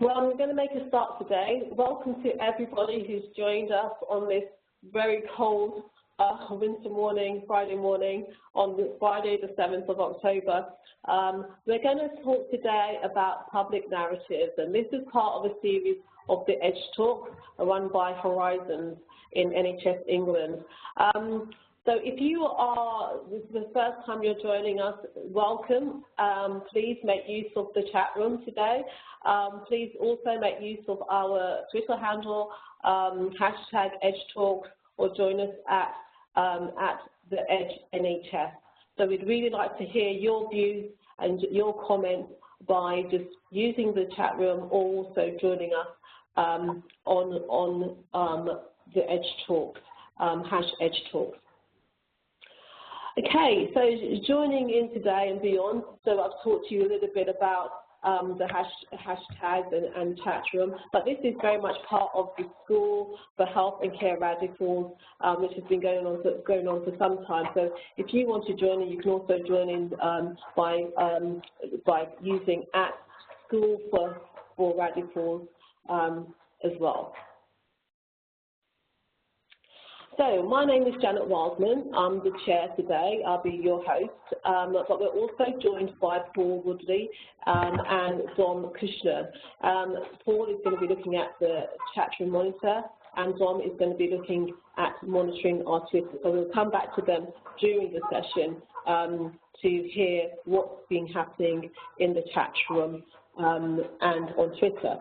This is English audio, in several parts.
Well, I'm going to make a start today. Welcome to everybody who's joined us on this very cold winter morning, Friday morning, on Friday the 7th of October. We're going to talk today about public narratives, and this is part of a series of the EdgeTalks run by Horizons in NHS England. So if you are, this is the first time you're joining us, welcome. Please make use of the chat room today. Please also make use of our Twitter handle, hashtag EdgeTalks, or join us at the Edge NHS. So we'd really like to hear your views and your comments by just using the chat room or also joining us on the EdgeTalks, hash EdgeTalks. Okay, so joining in today and beyond, so I've talked to you a little bit about the hashtags and chat room, but this is very much part of the School for Health and Care Radicals, which has been going on for some time. So if you want to join in, you can also join in by using @School for Radicals as well. So my name is Janet Wildman. I'm the chair today. I'll be your host, but we're also joined by Paul Woodley and Dom Kushner. Paul is going to be looking at the chat room monitor, and Dom is going to be looking at monitoring our Twitter. So we'll come back to them during the session to hear what's been happening in the chat room and on Twitter.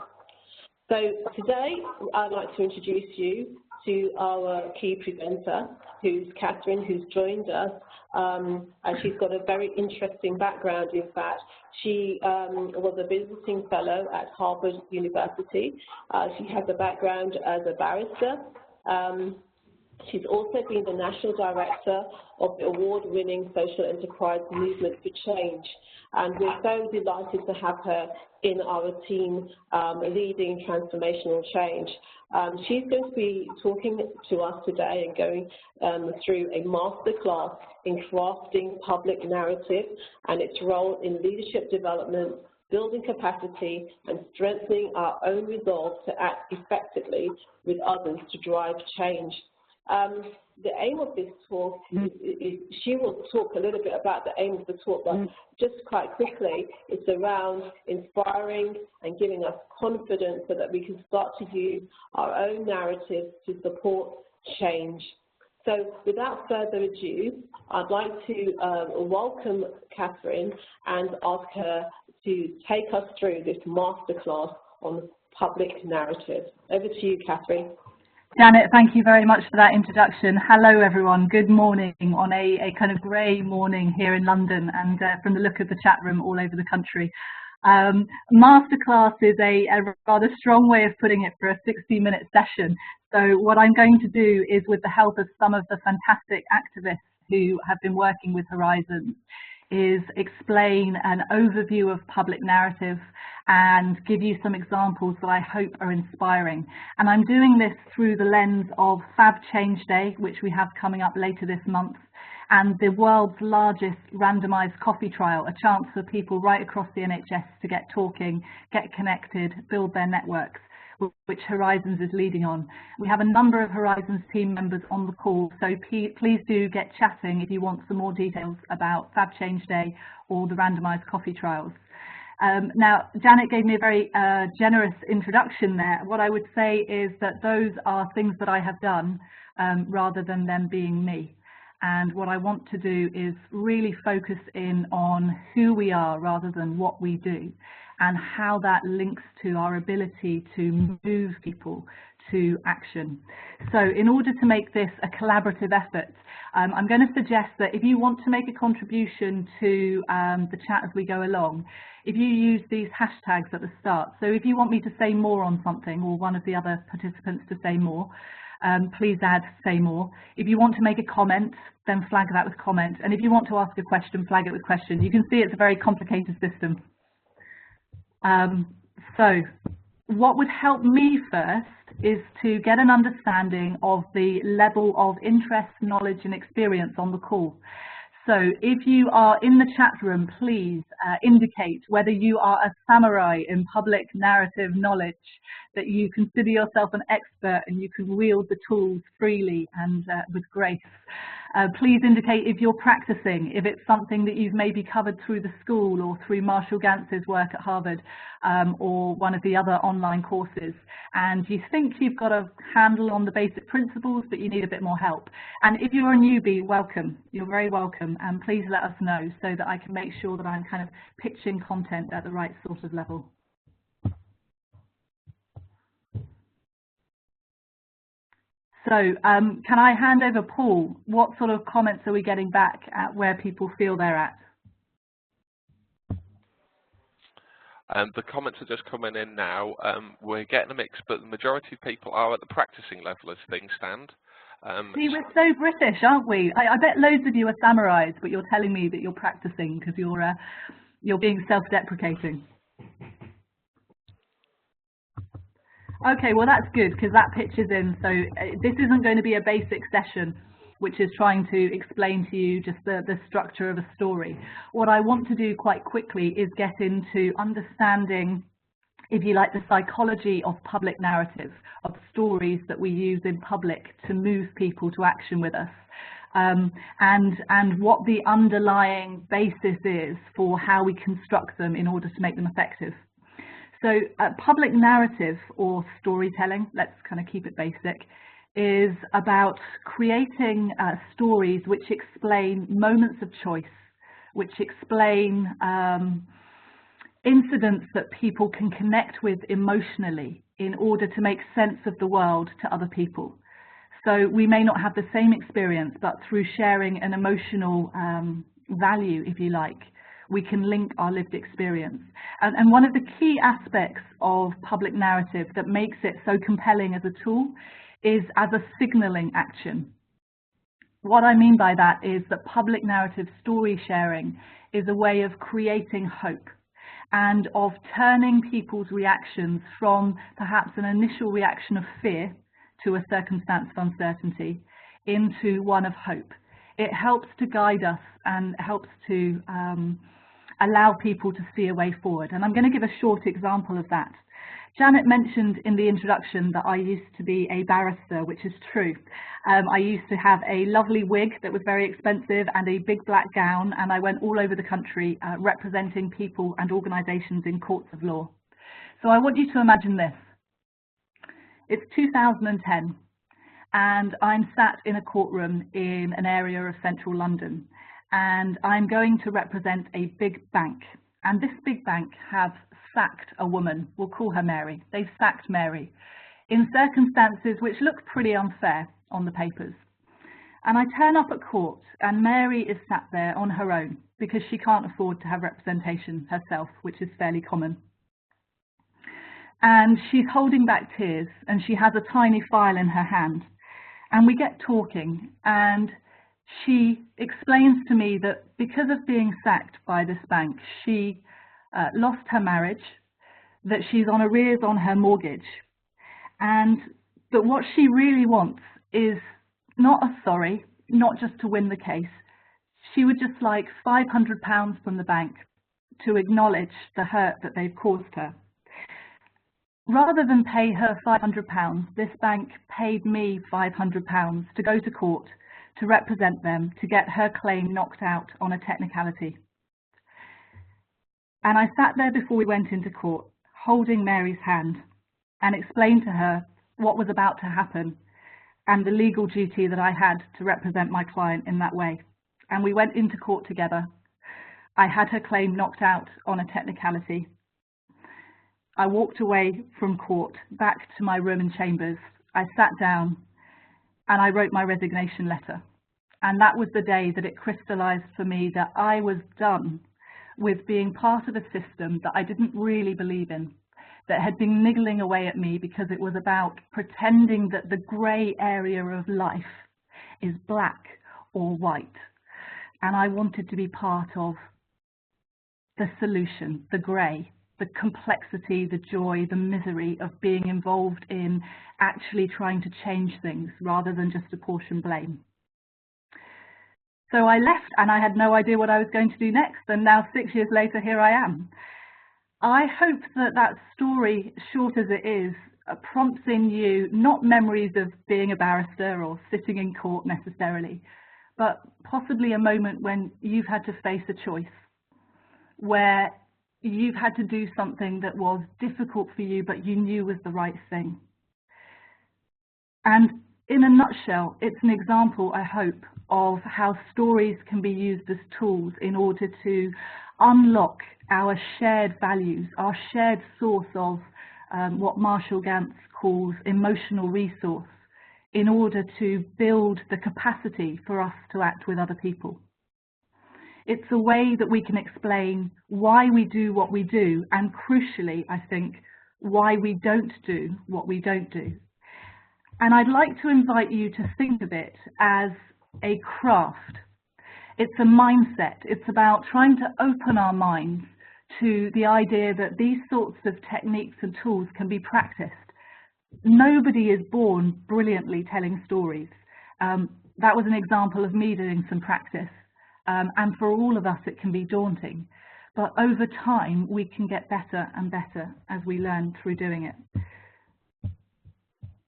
So today I'd like to introduce you to our key presenter, who's Kathryn, who's joined us, and she's got a very interesting background. In fact, she was a visiting fellow at Harvard University. She has a background as a barrister. She's also been the National Director of the award-winning social enterprise Movement for Change, and we're so delighted to have her in our team leading transformational change. She's going to be talking to us today and going through a masterclass in crafting public narrative and its role in leadership development, building capacity, and strengthening our own resolve to act effectively with others to drive change. The aim of this talk is she will talk a little bit about the aim of the talk, but just quite quickly, it's around inspiring and giving us confidence so that we can start to use our own narratives to support change. So without further ado, I'd like to welcome Kathryn and ask her to take us through this masterclass on public narrative. Over to you, Kathryn. Janet, thank you very much for that introduction. Hello, everyone. Good morning on a kind of grey morning here in London, and from the look of the chat room all over the country. Masterclass is a rather strong way of putting it for a 60-minute session. So what I'm going to do is, with the help of some of the fantastic activists who have been working with Horizons, is explain an overview of public narrative and give you some examples that I hope are inspiring. And I'm doing this through the lens of Fab Change Day, which we have coming up later this month, and the world's largest randomised coffee trial, a chance for people right across the NHS to get talking, get connected, build their networks, which Horizons is leading on. We have a number of Horizons team members on the call, so please do get chatting if you want some more details about Fab Change Day or the randomised coffee trials. Now, Janet gave me a very generous introduction there. What I would say is that those are things that I have done rather than them being me. And what I want to do is really focus in on who we are rather than what we do, and how that links to our ability to move people to action. So in order to make this a collaborative effort, I'm going to suggest that if you want to make a contribution to the chat as we go along, if you use these hashtags at the start, so if you want me to say more on something, or one of the other participants to say more, please add say more. If you want to make a comment, then flag that with comment. And if you want to ask a question, flag it with question. You can see it's a very complicated system. So what would help me first is to get an understanding of the level of interest, knowledge and experience on the call. So if you are in the chat room, please indicate whether you are a samurai in public narrative knowledge, that you consider yourself an expert and you can wield the tools freely and with grace. Please indicate if you're practicing, if it's something that you've maybe covered through the school or through Marshall Gantz's work at Harvard or one of the other online courses, and you think you've got a handle on the basic principles but you need a bit more help. And if you're a newbie, welcome. You're very welcome, and please let us know so that I can make sure that I'm kind of pitching content at the right sort of level. So can I hand over, Paul, what sort of comments are we getting back at where people feel they're at? The comments are just coming in now. We're getting a mix, but the majority of people are at the practicing level as things stand. See, we're so British, aren't we? I bet loads of you are samurais, but you're telling me that you're practicing because you're being self-deprecating. Okay, well that's good because that pitches in. So this isn't going to be a basic session which is trying to explain to you just the structure of a story. What I want to do quite quickly is get into understanding, if you like, the psychology of public narrative, of stories that we use in public to move people to action with us, and what the underlying basis is for how we construct them in order to make them effective. So public narrative, or storytelling, let's kind of keep it basic, is about creating stories which explain moments of choice, which explain incidents that people can connect with emotionally in order to make sense of the world to other people. So we may not have the same experience, but through sharing an emotional value, if you like, we can link our lived experience. And one of the key aspects of public narrative that makes it so compelling as a tool is as a signaling action. What I mean by that is that public narrative story sharing is a way of creating hope and of turning people's reactions from perhaps an initial reaction of fear to a circumstance of uncertainty into one of hope. It helps to guide us and helps to allow people to see a way forward. And I'm going to give a short example of that. Janet mentioned in the introduction that I used to be a barrister, which is true. I used to have a lovely wig that was very expensive and a big black gown, and I went all over the country representing people and organisations in courts of law. So I want you to imagine this. It's 2010, and I'm sat in a courtroom in an area of central London, and I'm going to represent a big bank. And this big bank have sacked a woman, we'll call her Mary. They've sacked Mary in circumstances which look pretty unfair on the papers. And I turn up at court and Mary is sat there on her own because she can't afford to have representation herself, which is fairly common. And she's holding back tears and she has a tiny file in her hand. And we get talking and she explains to me that because of being sacked by this bank, she lost her marriage, that she's on arrears on her mortgage, and that what she really wants is not a sorry, not just to win the case. She would just like £500 from the bank to acknowledge the hurt that they've caused her. Rather than pay her £500, this bank paid me £500 to go to court to represent them, to get her claim knocked out on a technicality. And I sat there before we went into court, holding Mary's hand, and explained to her what was about to happen and the legal duty that I had to represent my client in that way. And we went into court together. I had her claim knocked out on a technicality. I walked away from court, back to my room in Chambers. I sat down and I wrote my resignation letter. And that was the day that it crystallized for me that I was done with being part of a system that I didn't really believe in, that had been niggling away at me because it was about pretending that the grey area of life is black or white. And I wanted to be part of the solution, the grey, the complexity, the joy, the misery of being involved in actually trying to change things rather than just apportion blame. So I left and I had no idea what I was going to do next, and now 6 years later, here I am. I hope that that story, short as it is, prompts in you not memories of being a barrister or sitting in court necessarily, but possibly a moment when you've had to face a choice, where you've had to do something that was difficult for you, but you knew was the right thing. And in a nutshell, it's an example, I hope, of how stories can be used as tools in order to unlock our shared values, our shared source of what Marshall Gantz calls emotional resource, in order to build the capacity for us to act with other people. It's a way that we can explain why we do what we do, and crucially, I think, why we don't do what we don't do. And I'd like to invite you to think of it as a craft. It's a mindset. It's about trying to open our minds to the idea that these sorts of techniques and tools can be practiced. Nobody is born brilliantly telling stories. That was an example of me doing some practice. And for all of us, it can be daunting. But over time, we can get better and better as we learn through doing it.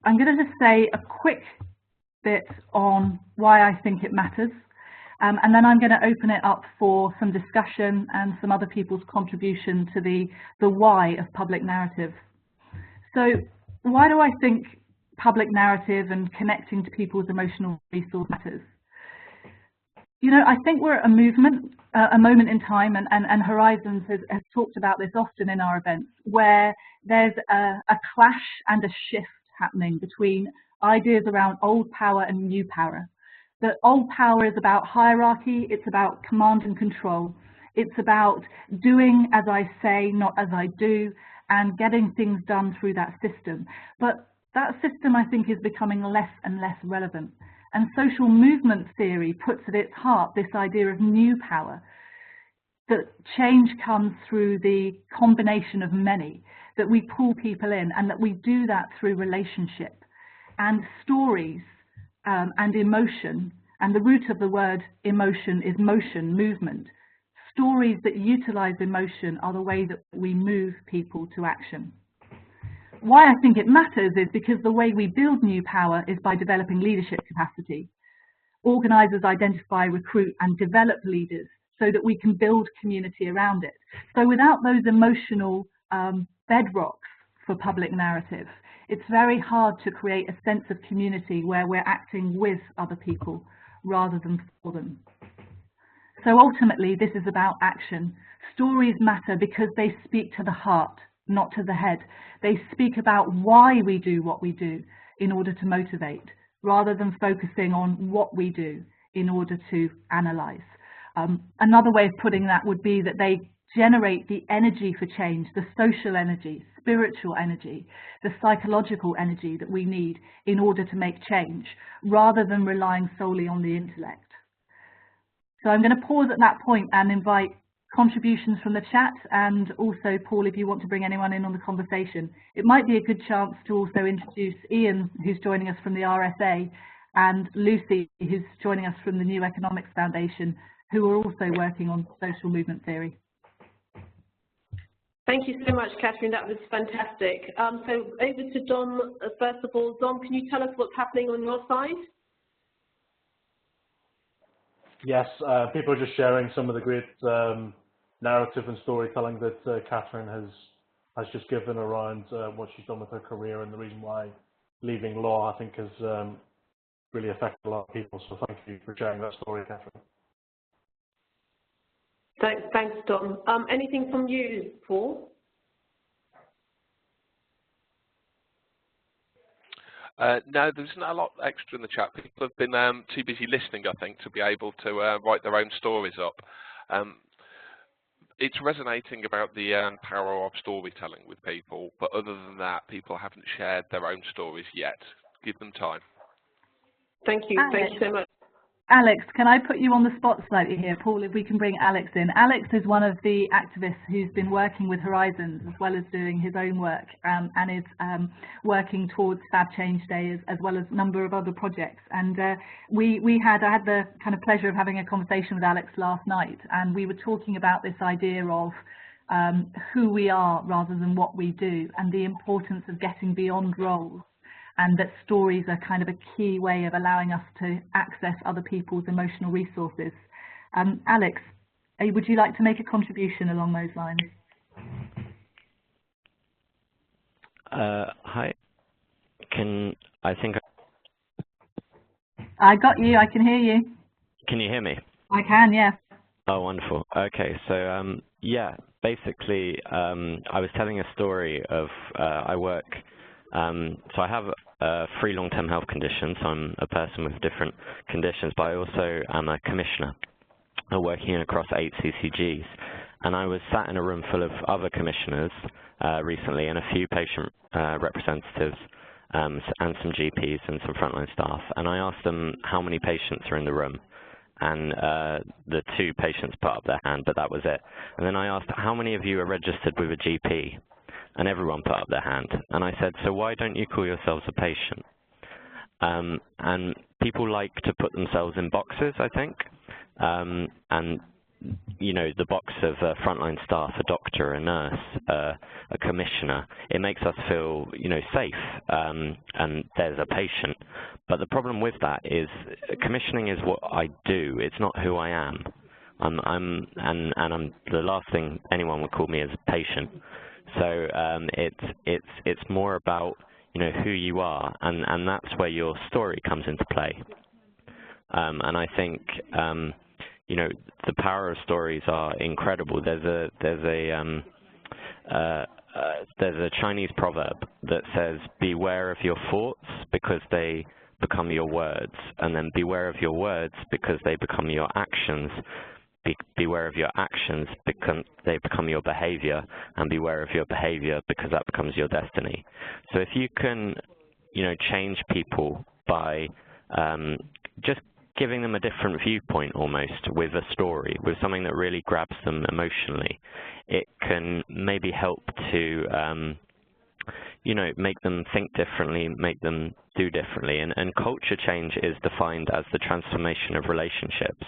I'm going to just say a quick bit on why I think it matters. And then I'm going to open it up for some discussion and some other people's contribution to the why of public narrative. So why do I think public narrative and connecting to people's emotional resource matters? You know, I think we're at a movement, a moment in time, and Horizons has talked about this often in our events, where there's a clash and a shift happening between ideas around old power and new power. That old power is about hierarchy, it's about command and control, it's about doing as I say, not as I do, and getting things done through that system. But that system, I think, is becoming less and less relevant. And social movement theory puts at its heart this idea of new power, that change comes through the combination of many, that we pull people in, and that we do that through relationship. And stories and emotion, and the root of the word emotion is motion, movement. Stories that utilize emotion are the way that we move people to action. Why I think it matters is because the way we build new power is by developing leadership capacity. Organizers identify, recruit, and develop leaders so that we can build community around it. So without those emotional bedrocks for public narrative, it's very hard to create a sense of community where we're acting with other people rather than for them. So ultimately, this is about action. Stories matter because they speak to the heart, not to the head. They speak about why we do what we do in order to motivate, rather than focusing on what we do in order to analyze. Another way of putting that would be that they generate the energy for change, the social energy, spiritual energy, the psychological energy that we need in order to make change, rather than relying solely on the intellect. So I'm going to pause at that point and invite contributions from the chat, and also, Paul, if you want to bring anyone in on the conversation. It might be a good chance to also introduce Ian, who's joining us from the RSA, and Lucy, who's joining us from the New Economics Foundation, who are also working on social movement theory. Thank you so much, Kathryn. That was fantastic. So over to Dom. First of all, Dom, can you tell us what's happening on your side? Yes, people are just sharing some of the great narrative and storytelling that Kathryn has just given around what she's done with her career, and the reason why leaving law, I think, has really affected a lot of people. So thank you for sharing that story, Kathryn. Thanks, Dom. Anything from you, Paul? No, there's not a lot extra in the chat. People have been too busy listening, I think, to be able to write their own stories up. It's resonating about the power of storytelling with people, but other than that, people haven't shared their own stories yet. Give them time. Thank you. Thank you so much. Alex, can I put you on the spot slightly here? Paul, if we can bring Alex in. Alex is one of the activists who's been working with Horizons as well as doing his own work, and is working towards Fab Change Day as well as a number of other projects. And I had the kind of pleasure of having a conversation with Alex last night, and we were talking about this idea of who we are rather than what we do, and the importance of getting beyond roles, and that stories are kind of a key way of allowing us to access other people's emotional resources. Alex, would you like to make a contribution along those lines? Hi. I got you, I can hear you. Can you hear me? I can, yeah. Oh, wonderful. Okay, so yeah, basically I was telling a story of I work, so I have 3 long-term health conditions, so I'm a person with different conditions, but I also am a commissioner working across 8 CCGs. And I was sat in a room full of other commissioners recently, and a few patient representatives, and some GPs and some frontline staff. And I asked them how many patients are in the room, and the 2 patients put up their hand, but that was it. And then I asked, how many of you are registered with a GP? And everyone put up their hand. And I said, so why don't you call yourselves a patient? And people like to put themselves in boxes, I think. And, you know, the box of a frontline staff, a doctor, a nurse, a commissioner, it makes us feel, you know, safe, and there's a patient. But the problem with that is commissioning is what I do. It's not who I am. I'm the last thing anyone would call me is a patient. So it's more about, you know, who you are, and that's where your story comes into play. And I think you know, the power of stories are incredible. There's a Chinese proverb that says, "Beware of your thoughts because they become your words," and then beware of your words because they become your actions. Beware of your actions because they become your behavior, and beware of your behavior because that becomes your destiny. So if you can, you know, change people by just giving them a different viewpoint almost with a story, with something that really grabs them emotionally, it can maybe help to, you know, make them think differently, make them do differently. And culture change is defined as the transformation of relationships.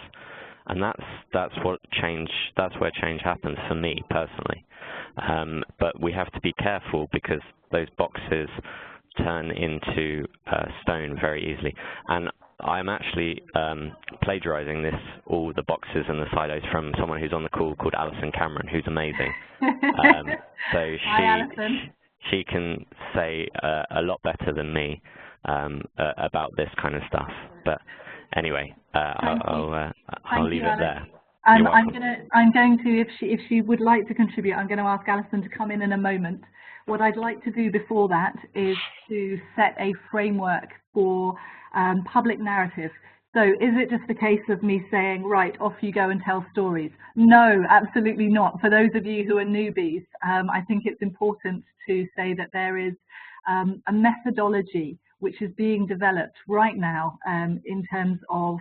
And that's where change happens for me personally. But we have to be careful because those boxes turn into stone very easily. And I'm actually plagiarizing all the boxes and the silos from someone who's on the call called Alison Cameron, who's amazing. So she can say a lot better than me about this kind of stuff. But anyway, I'll leave it there. I'm going to, if she would like to contribute, I'm going to ask Alison to come in a moment. What I'd like to do before that is to set a framework for public narrative. So is it just a case of me saying, right, off you go and tell stories? No, absolutely not. For those of you who are newbies, I think it's important to say that there is a methodology which is being developed right now in terms of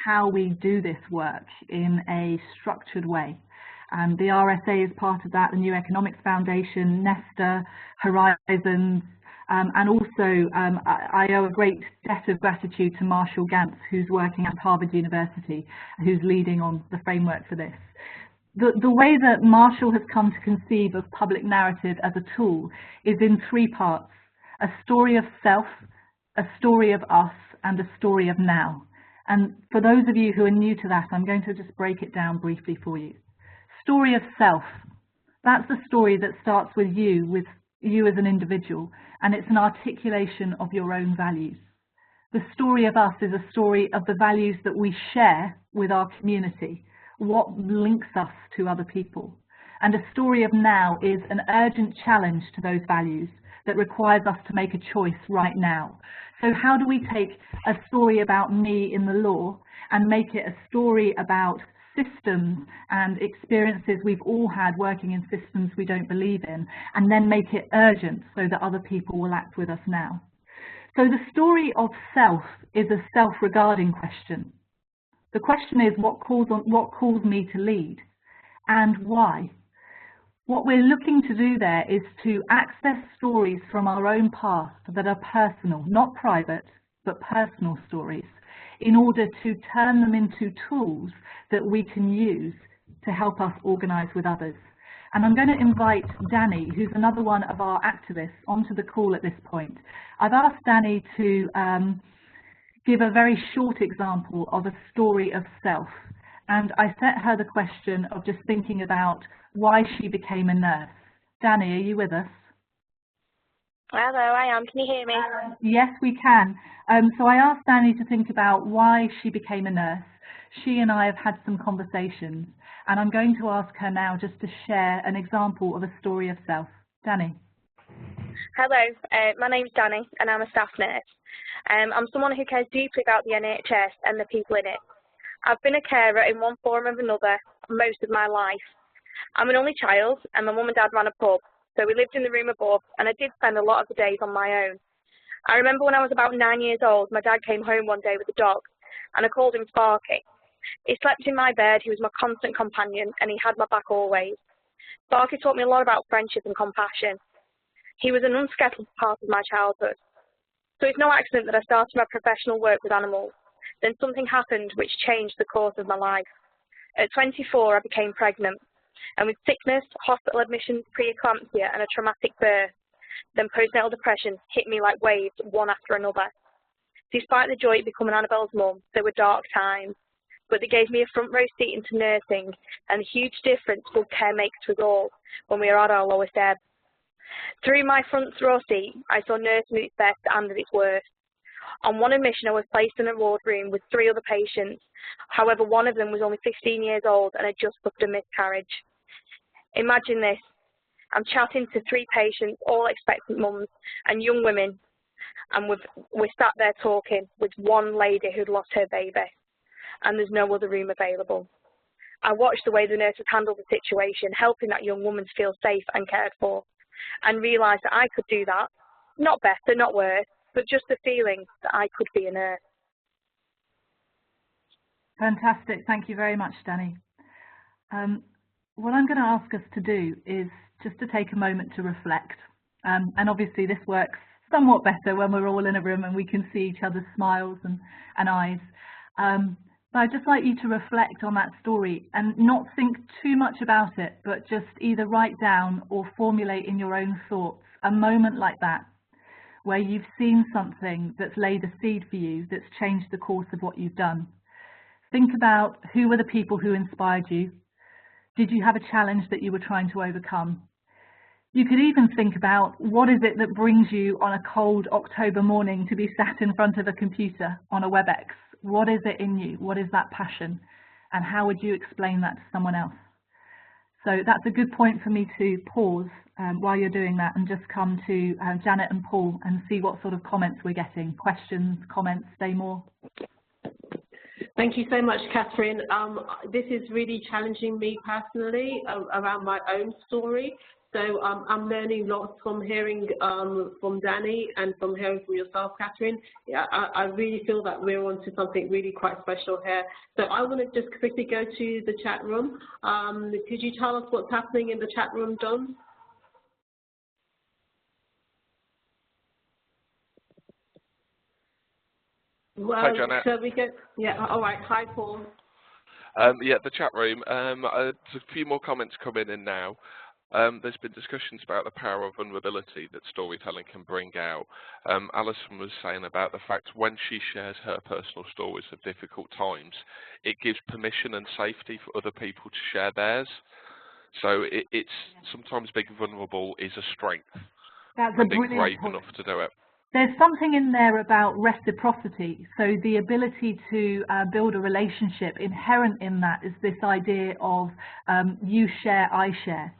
how we do this work in a structured way. The RSA is part of that, the New Economics Foundation, Nesta, Horizons, and also I owe a great debt of gratitude to Marshall Gantz, who's working at Harvard University, who's leading on the framework for this. The way that Marshall has come to conceive of public narrative as a tool is in 3 parts: a story of self, a story of us, and a story of now. And for those of you who are new to that, I'm going to just break it down briefly for you. Story of self, that's the story that starts with you as an individual, and it's an articulation of your own values. The story of us is a story of the values that we share with our community, what links us to other people. And a story of now is an urgent challenge to those values that requires us to make a choice right now. So how do we take a story about me in the law and make it a story about systems and experiences we've all had working in systems we don't believe in, and then make it urgent so that other people will act with us now? So the story of self is a self-regarding question. The question is, what calls me to lead, and why? What we're looking to do there is to access stories from our own past that are personal, not private, but personal stories, in order to turn them into tools that we can use to help us organise with others. And I'm going to invite Danny, who's another one of our activists, onto the call at this point. I've asked Danny to give a very short example of a story of self. And I set her the question of just thinking about why she became a nurse. Danny, are you with us? Hello, I am. Can you hear me? Yes, we can. So I asked Danny to think about why she became a nurse. She and I have had some conversations, and I'm going to ask her now just to share an example of a story of self. Danny. Hello, my name's Danny, and I'm a staff nurse. I'm someone who cares deeply about the NHS and the people in it. I've been a carer in one form or another most of my life. I'm an only child, and my mum and dad ran a pub, so we lived in the room above, and I did spend a lot of the days on my own. I remember when I was about 9 years old, my dad came home one day with a dog, and I called him Sparky. He slept in my bed, he was my constant companion, and he had my back always. Sparky taught me a lot about friendship and compassion. He was an unscheduled part of my childhood. So it's no accident that I started my professional work with animals. Then something happened which changed the course of my life. At 24, I became pregnant, and with sickness, hospital admissions, preeclampsia, and a traumatic birth, then postnatal depression hit me like waves, one after another. Despite the joy of becoming Annabelle's mum, there were dark times, but they gave me a front row seat into nursing, and the huge difference good care makes to us all when we are at our lowest ebb. Through my front row seat, I saw nursing at its best and at its worst. On one admission, I was placed in a ward room with 3 other patients. However, one of them was only 15 years old and had just suffered a miscarriage. Imagine this. I'm chatting to 3 patients, all expectant mums and young women, and we're sat there talking with one lady who'd lost her baby, and there's no other room available. I watched the way the nurses handled the situation, helping that young woman to feel safe and cared for, and realised that I could do that, not better, not worse, but just the feeling that I could be a nurse. Fantastic. Thank you very much, Danny. What I'm going to ask us to do is just to take a moment to reflect. And obviously this works somewhat better when we're all in a room and we can see each other's smiles and eyes. But I'd just like you to reflect on that story and not think too much about it, but just either write down or formulate in your own thoughts a moment like that, where you've seen something that's laid a seed for you that's changed the course of what you've done. Think about who were the people who inspired you. Did you have a challenge that you were trying to overcome? You could even think about what is it that brings you on a cold October morning to be sat in front of a computer on a WebEx? What is it in you? What is that passion? And how would you explain that to someone else? So that's a good point for me to pause while you're doing that and just come to Janet and Paul and see what sort of comments we're getting. Questions, comments, say more. Thank you so much, Kathryn. This is really challenging me personally around my own story. So I'm learning lots from hearing from Danny and from hearing from yourself, Kathryn. Yeah, I really feel that we're onto something really quite special here. So I want to just quickly go to the chat room. Could you tell us what's happening in the chat room, Don? Well, hi, Janet. Shall we go? Yeah, all right. Hi, Paul. Yeah, the chat room. There's a few more comments coming in now. There's been discussions about the power of vulnerability that storytelling can bring out. Alison was saying about the fact when she shares her personal stories of difficult times, it gives permission and safety for other people to share theirs. So it's sometimes being vulnerable is a strength. That's and being brave enough to do it. There's something in there about reciprocity. So the ability to build a relationship, inherent in that is this idea of you share, I share.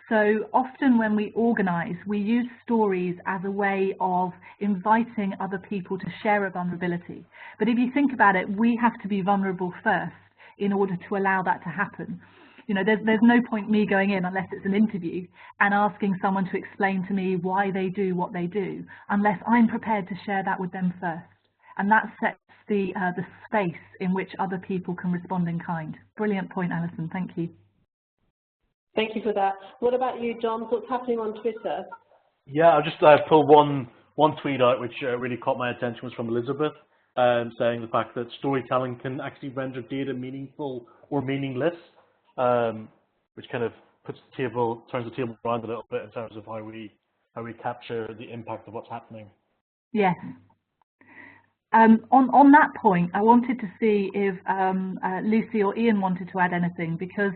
So often when we organise, we use stories as a way of inviting other people to share a vulnerability. But if you think about it, we have to be vulnerable first in order to allow that to happen. You know, there's no point me going in unless it's an interview and asking someone to explain to me why they do what they do, unless I'm prepared to share that with them first. and that sets the space in which other people can respond in kind. Brilliant point, Alison. Thank you. Thank you for that. What about you, John? What's happening on Twitter? Yeah, I'll just pull one tweet out which really caught my attention. Was from Elizabeth, saying the fact that storytelling can actually render data meaningful or meaningless, which kind of turns the table around a little bit in terms of how we capture the impact of what's happening. Yes. On that point, I wanted to see if Lucy or Ian wanted to add anything, because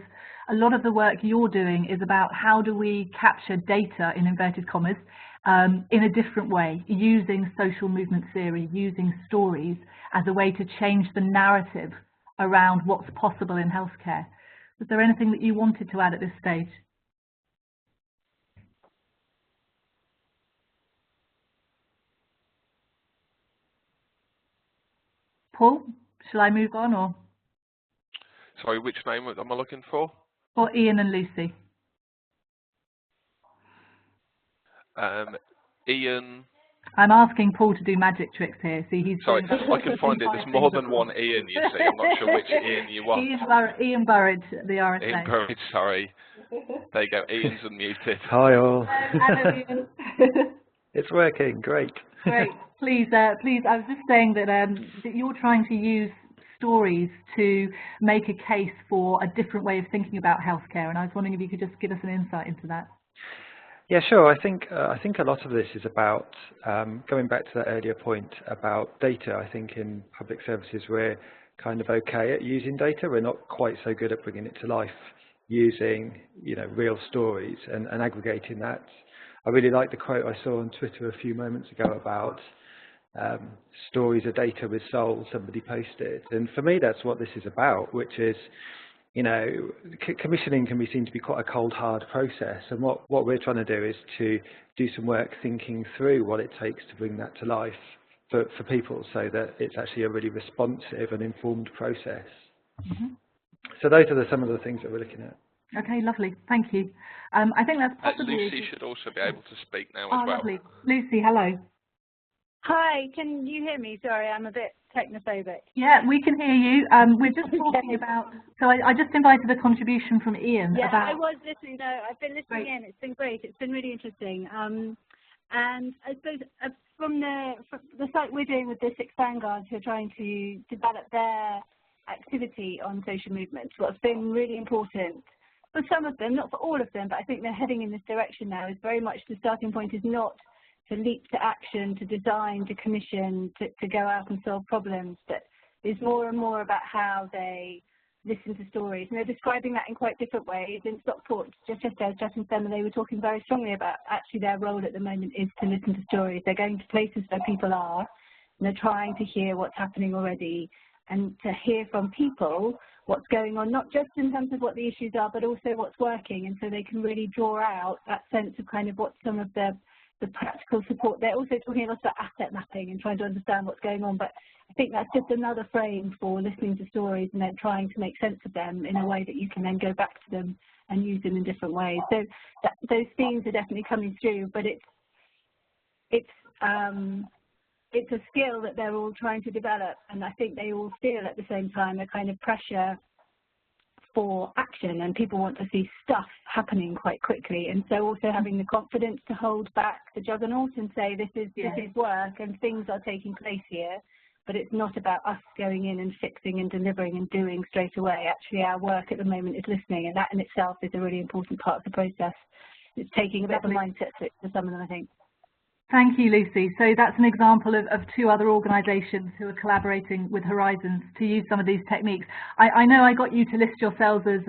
a lot of the work you're doing is about how do we capture data, in inverted commas, in a different way, using social movement theory, using stories as a way to change the narrative around what's possible in healthcare. Was there anything that you wanted to add at this stage? Paul, shall I move on, or? Sorry, which name am I looking for? For Ian and Lucy. Ian. I'm asking Paul to do magic tricks here. See, he's sorry, I can find it. There's more than one Ian, you see. I'm not sure which Ian you want. Ian Burridge, the RSA. Ian Burridge, sorry. There you go. Ian's unmuted. Hi all. Hello, Ian. It's working. Great. Great. Please, I was just saying that that you're trying to use stories to make a case for a different way of thinking about healthcare, and I was wondering if you could just give us an insight into that. Yeah, sure. I think a lot of this is about going back to that earlier point about data. I think in public services we're kind of okay at using data. We're not quite so good at bringing it to life, using real stories and aggregating that. I really like the quote I saw on Twitter a few moments ago about stories are data with soul. Somebody posted, and for me that's what this is about, which is commissioning can be seen to be quite a cold, hard process, and what we're trying to do is to do some work thinking through what it takes to bring that to life for people, so that it's actually a really responsive and informed process. Mm-hmm. So those are some of the things that we're looking at. Okay, lovely. Thank you. I think that's possibly... Lucy should also be able to speak now as well. Lovely. Lucy, hello. Hi, can you hear me? Sorry, I'm a bit technophobic. Yeah, we can hear you. We're just talking about... So I just invited a contribution from Ian. Yeah, about... I was listening. No, I've been listening in. It's been great. It's been really interesting. And I suppose from the site we're doing with the 6 vanguards who are trying to develop their activity on social movements, what's been really important for some of them, not for all of them, but I think they're heading in this direction now, is very much the starting point is not to leap to action, to design, to commission, to go out and solve problems, but is more and more about how they listen to stories. And they're describing that in quite different ways. In Stockport, just as Jess and Emma, they were talking very strongly about actually their role at the moment is to listen to stories. They're going to places where people are, and they're trying to hear what's happening already and to hear from people what's going on, not just in terms of what the issues are, but also what's working. And so they can really draw out that sense of kind of what some of the practical support. They're also talking a lot about asset mapping and trying to understand what's going on, but I think that's just another frame for listening to stories and then trying to make sense of them in a way that you can then go back to them and use them in different ways. So those themes are definitely coming through, but it's a skill that they're all trying to develop, and I think they all feel at the same time a kind of pressure for action, and people want to see stuff happening quite quickly, and so also having the confidence to hold back the juggernaut and say this is work and things are taking place here, but it's not about us going in and fixing and delivering and doing straight away. Actually our work at the moment is listening, and that in itself is a really important part of the process. It's taking a bit of a mindset switch for some of them, I think. Thank you, Lucy. So that's an example of 2 other organisations who are collaborating with Horizons to use some of these techniques. I know I got you to list yourselves as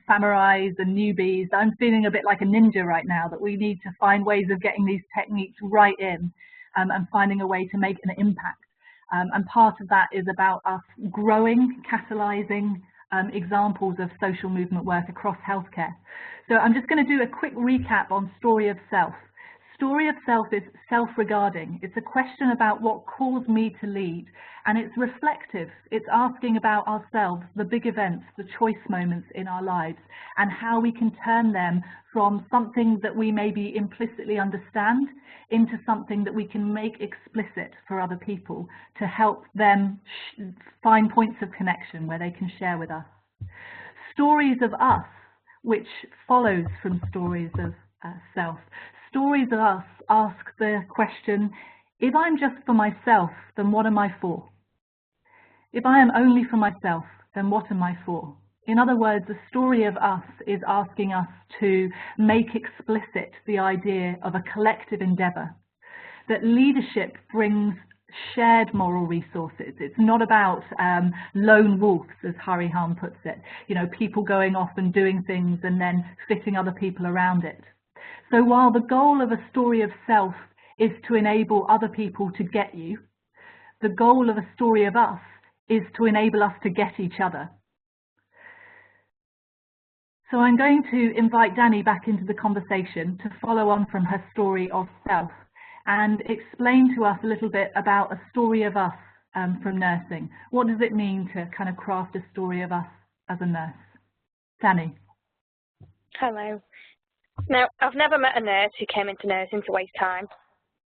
samurais and newbies. I'm feeling a bit like a ninja right now, that we need to find ways of getting these techniques right in and finding a way to make an impact. And part of that is about us growing, catalysing examples of social movement work across healthcare. So I'm just going to do a quick recap on Story of Self. story of self is self-regarding. It's a question about what caused me to lead, and it's reflective. It's asking about ourselves, the big events, the choice moments in our lives, and how we can turn them from something that we maybe implicitly understand into something that we can make explicit for other people to help them find points of connection where they can share with us. Stories of us, which follows from stories of self. Stories of us ask the question, if I'm just for myself, then what am I for? If I am only for myself, then what am I for? In other words, the story of us is asking us to make explicit the idea of a collective endeavour, that leadership brings shared moral resources. It's not about lone wolves, as Hari Hahn puts it, you know, people going off and doing things and then fitting other people around it. So while the goal of a story of self is to enable other people to get you, the goal of a story of us is to enable us to get each other. So I'm going to invite Danny back into the conversation to follow on from her story of self and explain to us a little bit about a story of us from nursing. What does it mean to kind of craft a story of us as a nurse? Danny. Hello. Now, I've never met a nurse who came into nursing to waste time.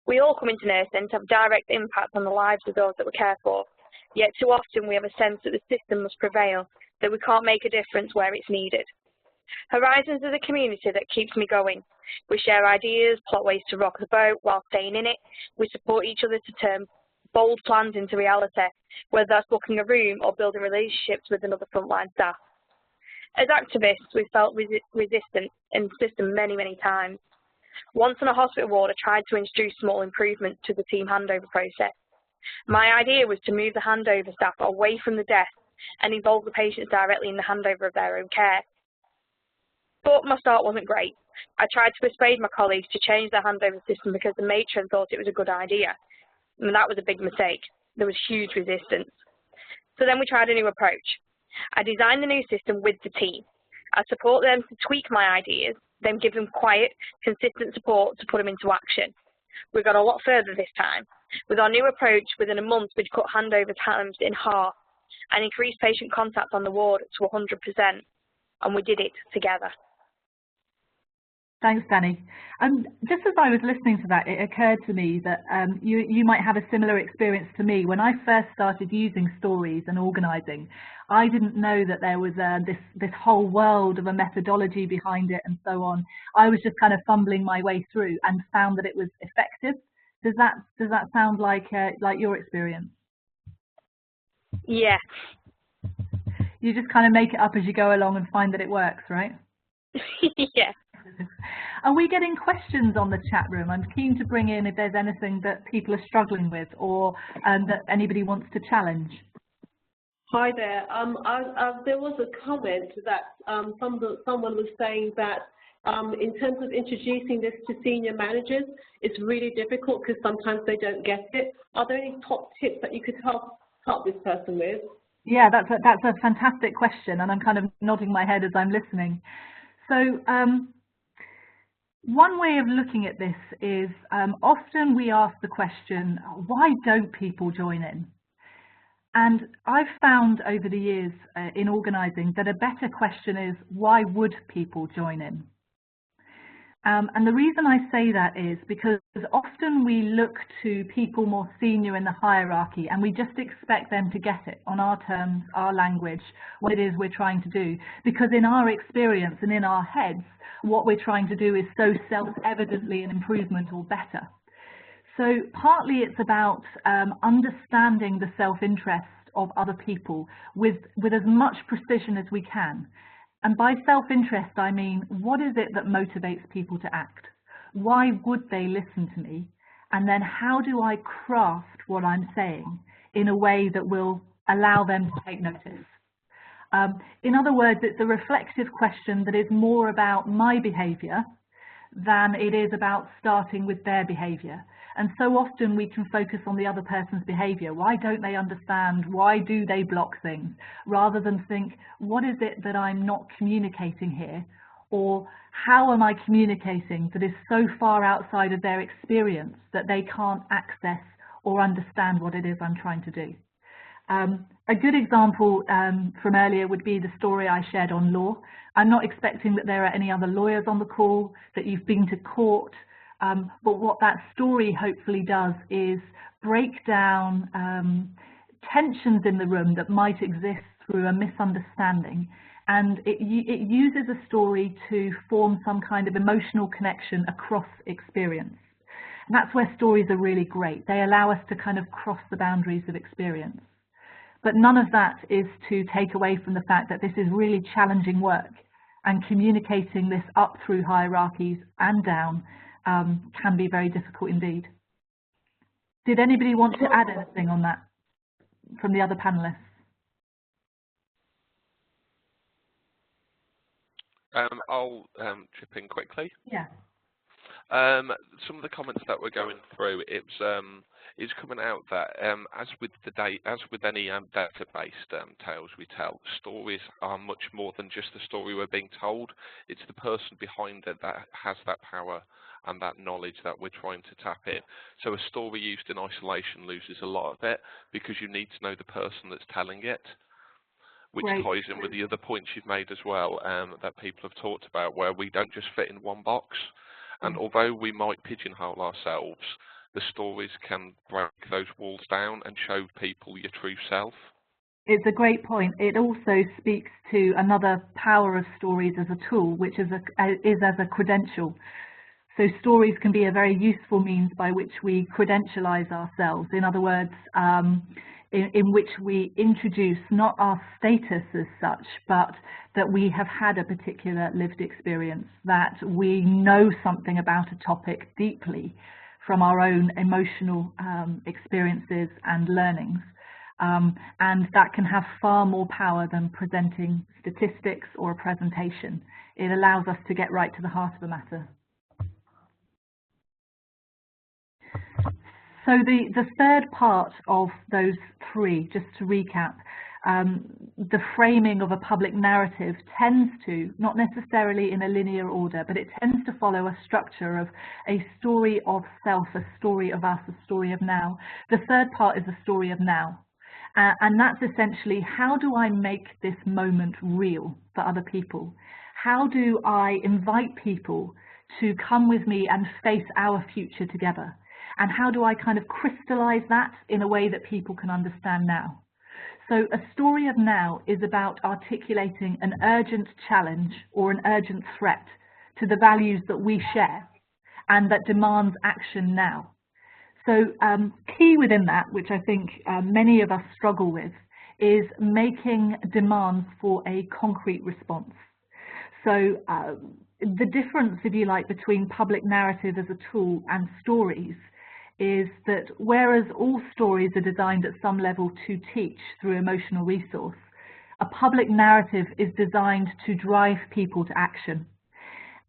We all come into nursing to have direct impact on the lives of those that we care for, yet too often we have a sense that the system must prevail, that we can't make a difference where it's needed. Horizons is a community that keeps me going. We share ideas, plot ways to rock the boat while staying in it. We support each other to turn bold plans into reality, whether that's booking a room or building relationships with another frontline staff. As activists, we felt resistant in the system many, many times. Once on a hospital ward, I tried to introduce small improvements to the team handover process. My idea was to move the handover staff away from the desk and involve the patients directly in the handover of their own care. But my start wasn't great. I tried to persuade my colleagues to change the handover system because the matron thought it was a good idea. And that was a big mistake. There was huge resistance. So then we tried a new approach. I designed the new system with the team. I support them to tweak my ideas, then give them quiet, consistent support to put them into action. We got a lot further this time. With our new approach, within a month, we'd cut handover times in half and increased patient contact on the ward to 100%. And we did it together. Thanks, Danny. Just as I was listening to that, it occurred to me that you might have a similar experience to me. When I first started using stories and organising, I didn't know that there was this whole world of a methodology behind it and so on. I was just kind of fumbling my way through and found that it was effective. Does that sound like your experience? Yeah. You just kind of make it up as you go along and find that it works, right? Yeah. Are we getting questions on the chat room? I'm keen to bring in if there's anything that people are struggling with or that anybody wants to challenge. Hi there. There was a comment that someone was saying that in terms of introducing this to senior managers, it's really difficult because sometimes they don't get it. Are there any top tips that you could help this person with? Yeah, that's a fantastic question, and I'm kind of nodding my head as I'm listening. So one way of looking at this is often we ask the question, why don't people join in? And I've found over the years in organising that a better question is, why would people join in? And the reason I say that is because often we look to people more senior in the hierarchy and we just expect them to get it on our terms, our language, what it is we're trying to do. Because in our experience and in our heads, what we're trying to do is so self-evidently an improvement or better. So partly it's about understanding the self-interest of other people with as much precision as we can. And by self-interest, I mean, what is it that motivates people to act? Why would they listen to me? And then how do I craft what I'm saying in a way that will allow them to take notice? In other words, it's a reflective question that is more about my behaviour than it is about starting with their behaviour. And so often we can focus on the other person's behaviour. Why don't they understand? Why do they block things? Rather than think, what is it that I'm not communicating here? Or how am I communicating that is so far outside of their experience that they can't access or understand what it is I'm trying to do? A good example from earlier would be the story I shared on law. I'm not expecting that there are any other lawyers on the call, that you've been to court, but what that story hopefully does is break down tensions in the room that might exist through a misunderstanding, and it uses a story to form some kind of emotional connection across experience. And that's where stories are really great. They allow us to kind of cross the boundaries of experience. But none of that is to take away from the fact that this is really challenging work, and communicating this up through hierarchies and down can be very difficult indeed. Did anybody want to add anything on that from the other panelists? I'll chip in quickly. Yeah. Some of the comments that we're going through, it's coming out that as with any data-based tales we tell, stories are much more than just the story we're being told. It's the person behind it that has that power and that knowledge that we're trying to tap in. So a story used in isolation loses a lot of it, because you need to know the person that's telling it, which ties in with the other points you've made as well, that people have talked about, where we don't just fit in one box. And although we might pigeonhole ourselves, the stories can break those walls down and show people your true self. It's a great point. It also speaks to another power of stories as a tool, which is as a credential. So stories can be a very useful means by which we credentialize ourselves. In other words, in which we introduce not our status as such, but that we have had a particular lived experience, that we know something about a topic deeply from our own emotional experiences and learnings. And that can have far more power than presenting statistics or a presentation. It allows us to get right to the heart of the matter. So the third part of those three, just to recap, the framing of a public narrative tends to, not necessarily in a linear order, but it tends to follow a structure of a story of self, a story of us, a story of now. The third part is a story of now. And that's essentially, how do I make this moment real for other people? How do I invite people to come with me and face our future together? And how do I kind of crystallize that in a way that people can understand now? So a story of now is about articulating an urgent challenge or an urgent threat to the values that we share and that demands action now. So key within that, which I think many of us struggle with, is making demands for a concrete response. So the difference, if you like, between public narrative as a tool and stories is that whereas all stories are designed at some level to teach through emotional resource, a public narrative is designed to drive people to action.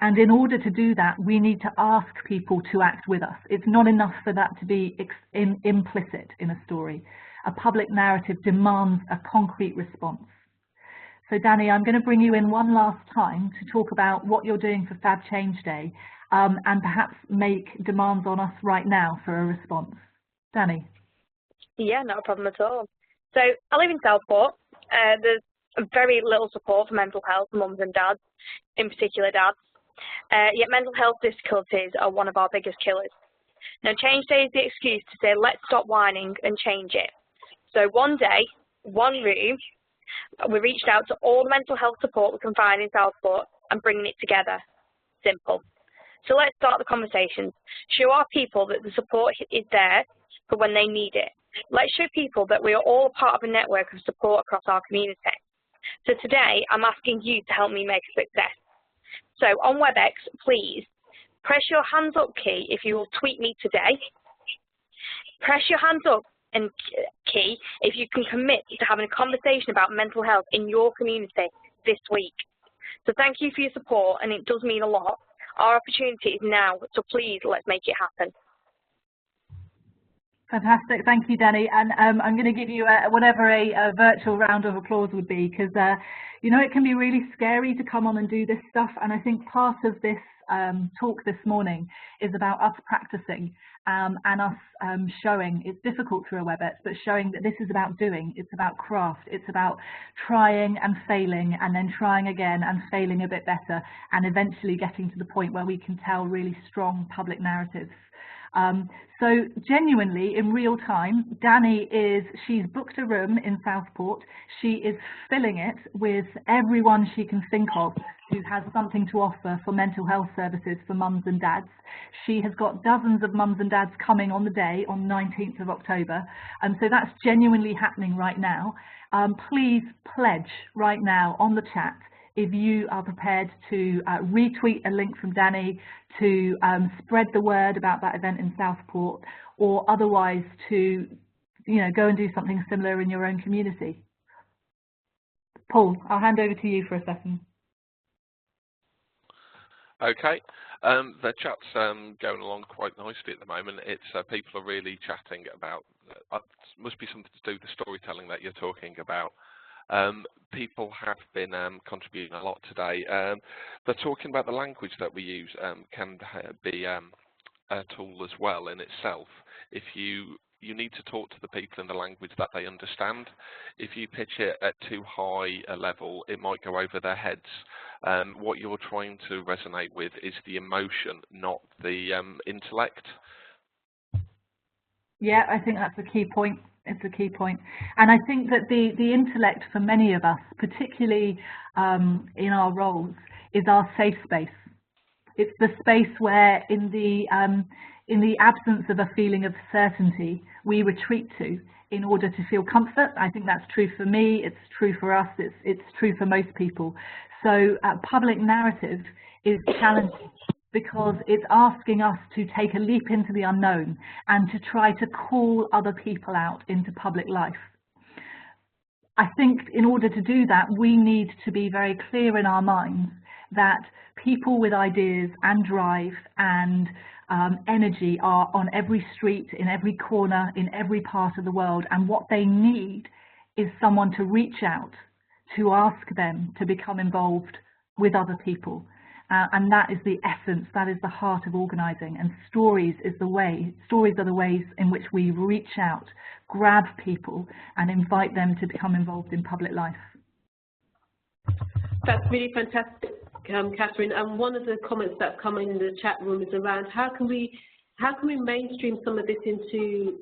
And in order to do that, we need to ask people to act with us. It's not enough for that to be implicit in a story. A public narrative demands a concrete response. So Danny, I'm going to bring you in one last time to talk about what you're doing for Fab Change Day, and perhaps make demands on us right now for a response. Danny? Yeah, not a problem at all. So I live in Southport. There's very little support for mental health for mums and dads, in particular dads. Yet mental health difficulties are one of our biggest killers. Now, Change Day is the excuse to say, let's stop whining and change it. So one day, one room, we reached out to all the mental health support we can find in Southport and bringing it together. Simple. So let's start the conversations. Show our people that the support is there for when they need it. Let's show people that we are all a part of a network of support across our community. So today, I'm asking you to help me make a success. So on WebEx, please press your hands up key if you will tweet me today. Press your hands up and key if you can commit to having a conversation about mental health in your community this week. So thank you for your support, and it does mean a lot. Our opportunity is now, so please let's make it happen. Fantastic, thank you, Danny. And I'm going to give you whatever a virtual round of applause would be, because you know, it can be really scary to come on and do this stuff. And I think part of this talk this morning is about us practicing and us showing, it's difficult through a WebEx, but showing that this is about doing, it's about craft, it's about trying and failing and then trying again and failing a bit better and eventually getting to the point where we can tell really strong public narratives. So genuinely, in real time, she's booked a room in Southport. She is filling it with everyone she can think of who has something to offer for mental health services for mums and dads. She has got dozens of mums and dads coming on the day on 19th of October. And so that's genuinely happening right now. Please pledge right now on the chat if you are prepared to retweet a link from Danny, to spread the word about that event in Southport, or otherwise to, you know, go and do something similar in your own community. Paul, I'll hand over to you for a second. Okay, the chat's going along quite nicely at the moment. It's people are really chatting about, must be something to do with the storytelling that you're talking about. People have been contributing a lot today. They're talking about the language that we use can be a tool as well in itself. If you need to talk to the people in the language that they understand. If you pitch it at too high a level, it might go over their heads. What you're trying to resonate with is the emotion, not the intellect. Yeah, I think that's a key point. It's a key point. And I think that the intellect for many of us, particularly in our roles, is our safe space. It's the space where in the absence of a feeling of certainty, we retreat to in order to feel comfort. I think that's true for me, it's true for us, it's true for most people. So public narrative is challenging because it's asking us to take a leap into the unknown and to try to call other people out into public life. I think in order to do that, we need to be very clear in our minds that people with ideas and drive and energy are on every street, in every corner, in every part of the world, and what they need is someone to reach out, to ask them to become involved with other people. And that is the essence, that is the heart of organising, and stories is the way. Stories are the ways in which we reach out, grab people and invite them to become involved in public life. That's really fantastic, Kathryn. And one of the comments that have come in the chat room is around how can we mainstream some of this into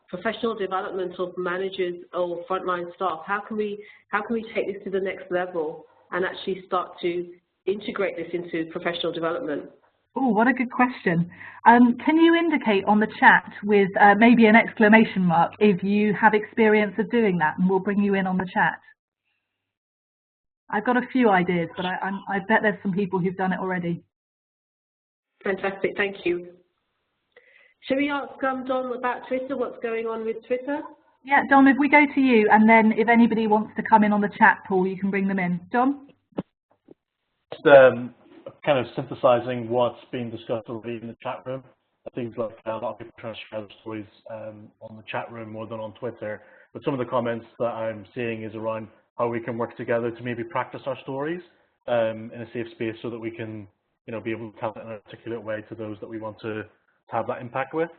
professional development of managers or frontline staff? How can we take this to the next level and actually start to integrate this into professional development? Oh, what a good question. Can you indicate on the chat with maybe an exclamation mark if you have experience of doing that, and we'll bring you in on the chat? I've got a few ideas, but I bet there's some people who've done it already. Fantastic, thank you. Shall we ask Don about Twitter, what's going on with Twitter? Yeah, Don, if we go to you, and then if anybody wants to come in on the chat, Paul, you can bring them in. Don? Just kind of synthesizing what's being discussed already in the chat room. I think like a lot of people trying to share their stories on the chat room more than on Twitter. But some of the comments that I'm seeing is around how we can work together to maybe practice our stories in a safe space so that we can, you know, be able to tell it in an articulate way to those that we want to have that impact with.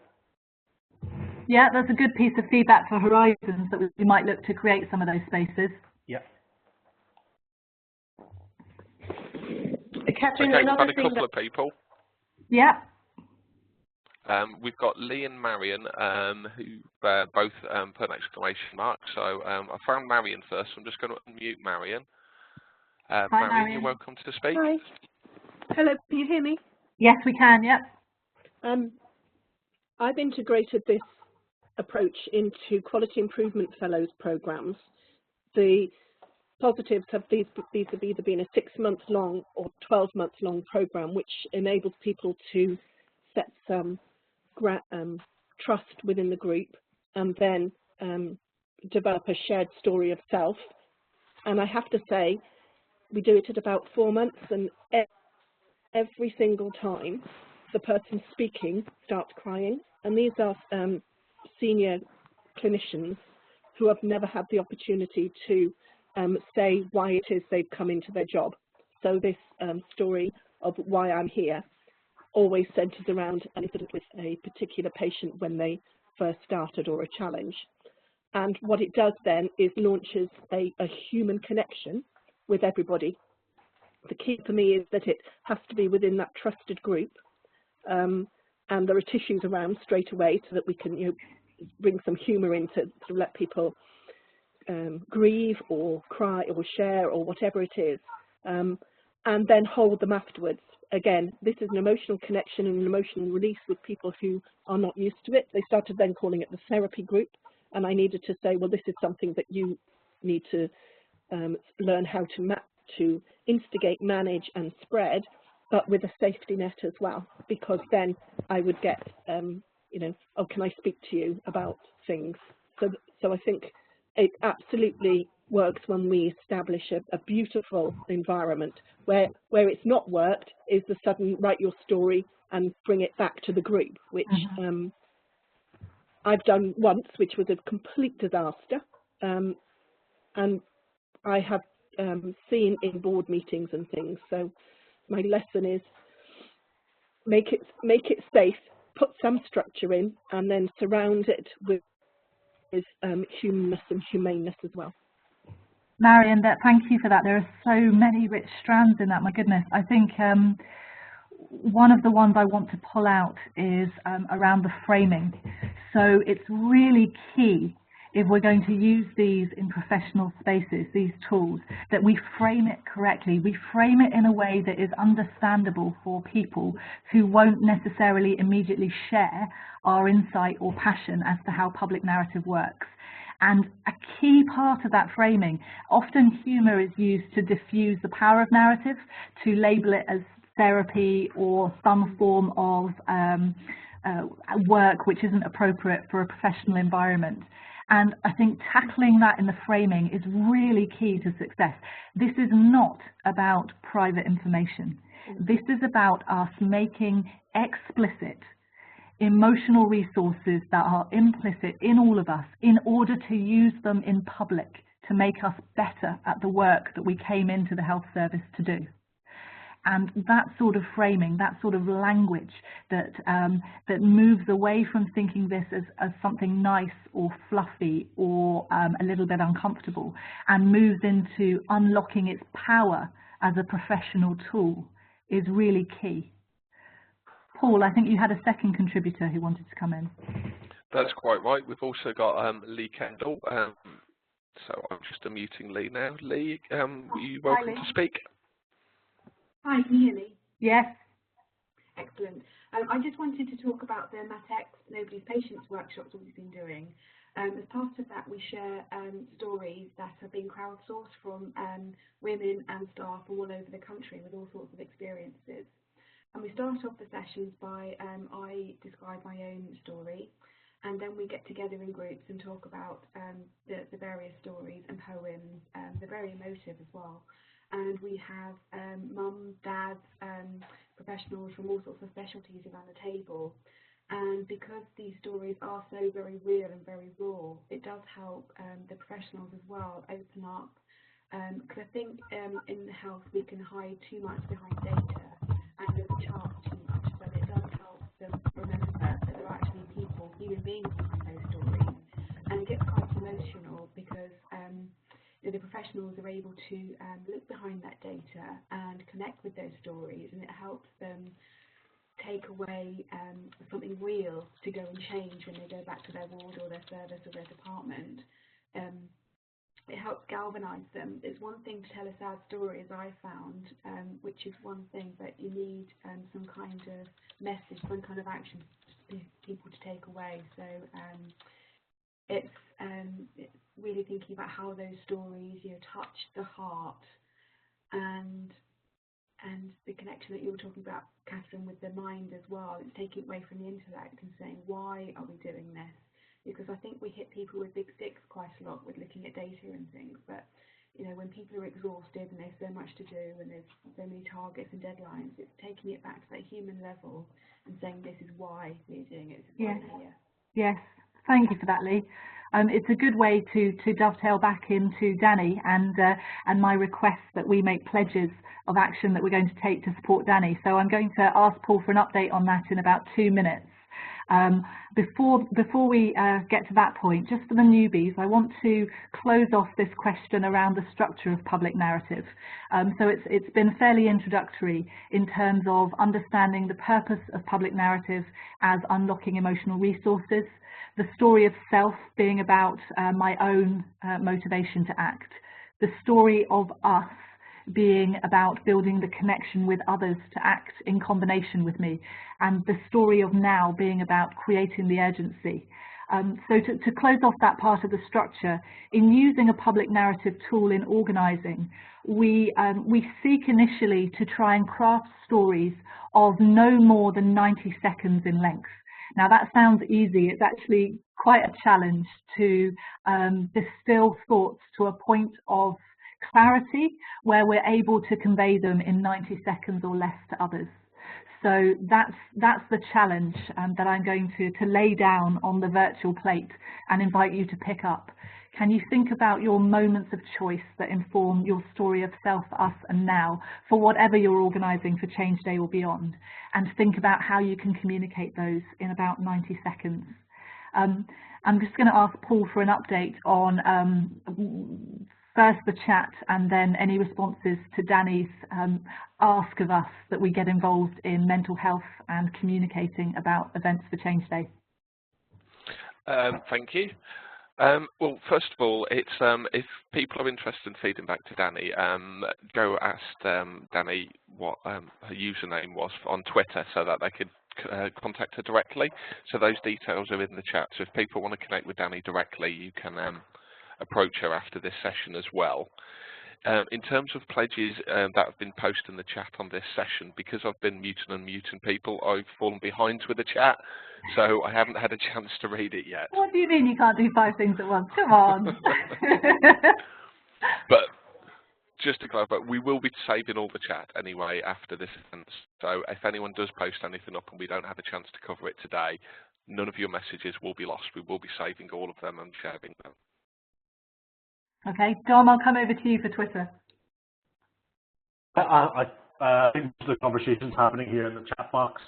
Yeah, that's a good piece of feedback for Horizons, that we might look to create some of those spaces. Yeah. Kathryn, okay, we've had a couple of people. Yeah. We've got Lee and Marion, who both put an exclamation mark. So I found Marion first. So I'm just going to unmute Marion. Hi, Marion, you're welcome to speak. Hi. Hello, can you hear me? Yes, we can, yep. I've integrated this approach into Quality Improvement Fellows programs. The positives of these have either been a 6-month-long or 12-month-long program, which enables people to set some trust within the group and then develop a shared story of self. And I have to say, we do it at about 4 months, and every single time the person speaking starts crying. And these are senior clinicians who have never had the opportunity to say why it is they've come into their job. So this story of why I'm here always centres around an incident with a particular patient when they first started, or a challenge. And what it does then is launches a human connection with everybody. The key for me is that it has to be within that trusted group, and there are tissues around straight away so that we can bring some humour in to let people grieve or cry or share or whatever it is, and then hold them afterwards. Again, this is an emotional connection and an emotional release with people who are not used to it. They started then calling it the therapy group, and I needed to say, well, this is something that you need to learn how to instigate, manage and spread, but with a safety net as well, because then I would get, oh, can I speak to you about things? So I think it absolutely works when we establish a beautiful environment. Where it's not worked is the sudden write your story and bring it back to the group, which I've done once, which was a complete disaster, and I have seen in board meetings and things. So my lesson is make it safe, put some structure in, and then surround it with humanness and humaneness as well. Marion, thank you for that. There are so many rich strands in that, my goodness. I think one of the ones I want to pull out is around the framing. So it's really key, if we're going to use these in professional spaces, these tools, that we frame it correctly. We frame it in a way that is understandable for people who won't necessarily immediately share our insight or passion as to how public narrative works. And a key part of that framing, often humour is used to diffuse the power of narrative, to label it as therapy or some form of work which isn't appropriate for a professional environment. And I think tackling that in the framing is really key to success. This is not about private information. This is about us making explicit emotional resources that are implicit in all of us in order to use them in public to make us better at the work that we came into the health service to do. And that sort of framing, that sort of language that that moves away from thinking this as something nice or fluffy or a little bit uncomfortable, and moves into unlocking its power as a professional tool is really key. Paul, I think you had a second contributor who wanted to come in. That's quite right. We've also got Lee Kendall. So I'm just unmuting Lee now. Lee, are you welcome to speak? Hi, can you hear me? Yes. Excellent. I just wanted to talk about the MatX Nobody's Patients workshops that we've been doing. As part of that, we share stories that have been crowdsourced from women and staff all over the country with all sorts of experiences. And we start off the sessions by I describe my own story, and then we get together in groups and talk about the various stories and poems. They're very emotive as well. And we have mums, dads, professionals from all sorts of specialties around the table. And because these stories are so very real and very raw, it does help the professionals as well open up. Because I think in health we can hide too much behind data and look at charts too much, but it does help them remember that there are actually people, human beings behind those stories. And it gets quite emotional because the professionals are able to look behind that data and connect with those stories, and it helps them take away something real to go and change when they go back to their ward or their service or their department. It helps galvanise them. It's one thing to tell a sad story, as I found, which is one thing, but you need some kind of message, some kind of action for people to take away. So it's really thinking about how those stories, touch the heart, and the connection that you were talking about, Kathryn, with the mind as well. It's taking it away from the intellect and saying, why are we doing this? Because I think we hit people with big sticks quite a lot with looking at data and things, but when people are exhausted and there's so much to do and there's so many targets and deadlines, it's taking it back to that human level and saying this is why we're doing it, this is why we're here. Yes, Thank you for that, Lee. It's a good way to dovetail back into Danny and my request that we make pledges of action that we're going to take to support Danny. So I'm going to ask Paul for an update on that in about 2 minutes. Before we get to that point, just for the newbies, I want to close off this question around the structure of public narrative. So it's been fairly introductory in terms of understanding the purpose of public narrative as unlocking emotional resources, the story of self being about my own motivation to act, the story of us being about building the connection with others to act in combination with me, and the story of now being about creating the urgency. So to close off that part of the structure, in using a public narrative tool in organising, we seek initially to try and craft stories of no more than 90 seconds in length. Now that sounds easy, it's actually quite a challenge to distill thoughts to a point of clarity where we're able to convey them in 90 seconds or less to others. So that's the challenge that I'm going to lay down on the virtual plate and invite you to pick up. Can you think about your moments of choice that inform your story of self, us and now for whatever you're organising for Change Day or beyond, and think about how you can communicate those in about 90 seconds. I'm just going to ask Paul for an update on first the chat and then any responses to Danny's ask of us that we get involved in mental health and communicating about events for Change Day. Thank you. Well, first of all, it's if people are interested in feeding back to Danny, go ask Danny what her username was on Twitter so that they could contact her directly. So those details are in the chat. So if people want to connect with Danny directly, you can approach her after this session as well. In terms of pledges that have been posted in the chat on this session, because I've been muting people, I've fallen behind with the chat, so I haven't had a chance to read it yet. What do you mean you can't do 5 things at once? Come on. But just to clarify, we will be saving all the chat anyway after this event, so if anyone does post anything up and we don't have a chance to cover it today, none of your messages will be lost. We will be saving all of them and sharing them. Okay, Dom, I'll come over to you for Twitter. I think the conversation's happening here in the chat box.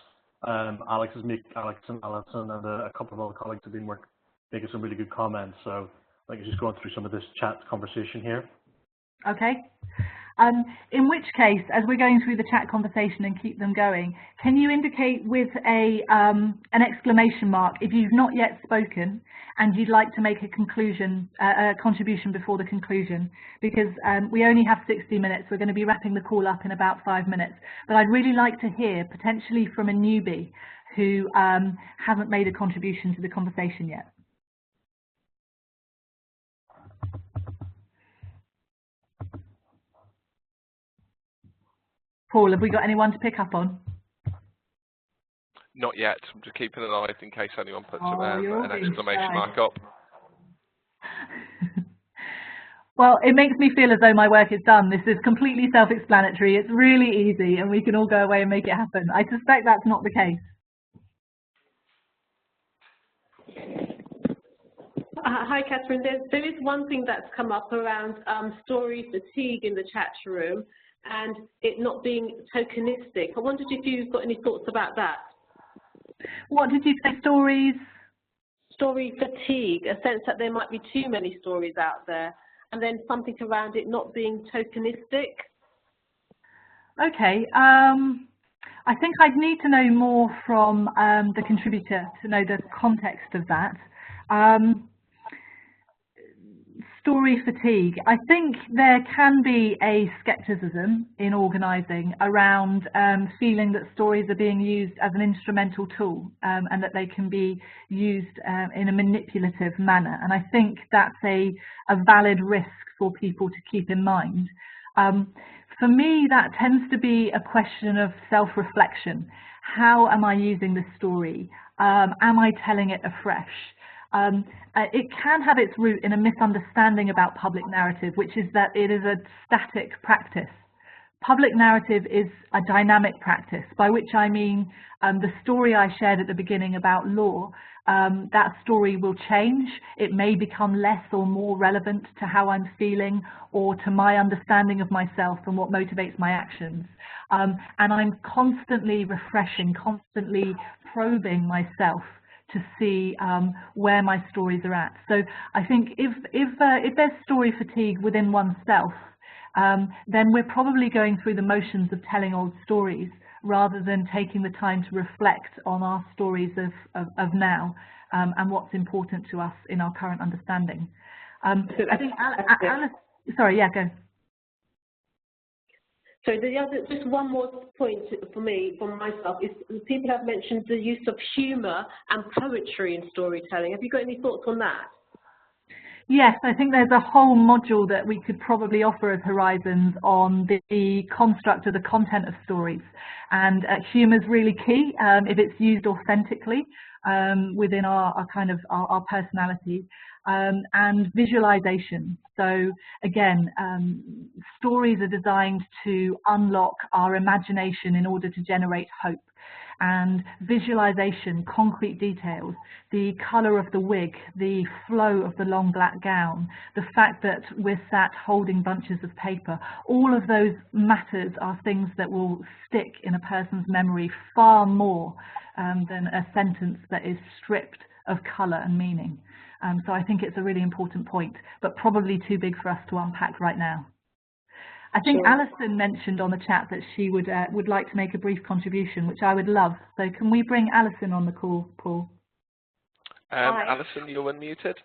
Alex and Alison and a couple of other colleagues have been making some really good comments. So I think it's just going through some of this chat conversation here. Okay. In which case, as we're going through the chat conversation and keep them going, can you indicate with an exclamation mark if you've not yet spoken and you'd like to make a contribution before the conclusion? Because we only have 60 minutes. We're going to be wrapping the call up in about 5 minutes. But I'd really like to hear, potentially from a newbie who hasn't made a contribution to the conversation yet. Paul, have we got anyone to pick up on? Not yet. I'm just keeping an eye in case anyone puts an exclamation mark up. Well, it makes me feel as though my work is done. This is completely self-explanatory. It's really easy, and we can all go away and make it happen. I suspect that's not the case. Hi, Kathryn. There is one thing that's come up around story fatigue in the chat room, and it not being tokenistic. I wondered if you've got any thoughts about that. What did you say, stories? Story fatigue, a sense that there might be too many stories out there, and then something around it not being tokenistic. Okay, I think I'd need to know more from the contributor to know the context of that. Story fatigue. I think there can be a skepticism in organising around feeling that stories are being used as an instrumental tool and that they can be used in a manipulative manner. And I think that's a valid risk for people to keep in mind. For me, that tends to be a question of self-reflection. How am I using this story? Am I telling it afresh? It can have its root in a misunderstanding about public narrative, which is that it is a static practice. public narrative is a dynamic practice, by which I mean the story I shared at the beginning about law, that story will change. It may become less or more relevant to how I'm feeling or to my understanding of myself and what motivates my actions. And I'm constantly refreshing, constantly probing myself to see where my stories are at. So I think if there's story fatigue within oneself, then we're probably going through the motions of telling old stories rather than taking the time to reflect on our stories of now and what's important to us in our current understanding. I think Alice, sorry, yeah, go. So just one more point for me, from myself, is people have mentioned the use of humour and poetry in storytelling. Have you got any thoughts on that? Yes, I think there's a whole module that we could probably offer as Horizons on the construct of the content of stories. And humour is really key if it's used authentically within our kind of our personality. And visualization. So again, stories are designed to unlock our imagination in order to generate hope. And visualization, concrete details, the colour of the wig, the flow of the long black gown, the fact that we're sat holding bunches of paper, all of those matters are things that will stick in a person's memory far more than a sentence that is stripped of colour and meaning. So I think it's a really important point, but probably too big for us to unpack right now. I think Sure. Alison mentioned on the chat that she would like to make a brief contribution, which I would love. So can we bring Alison on the call, Paul? Hi. Alison, you're unmuted.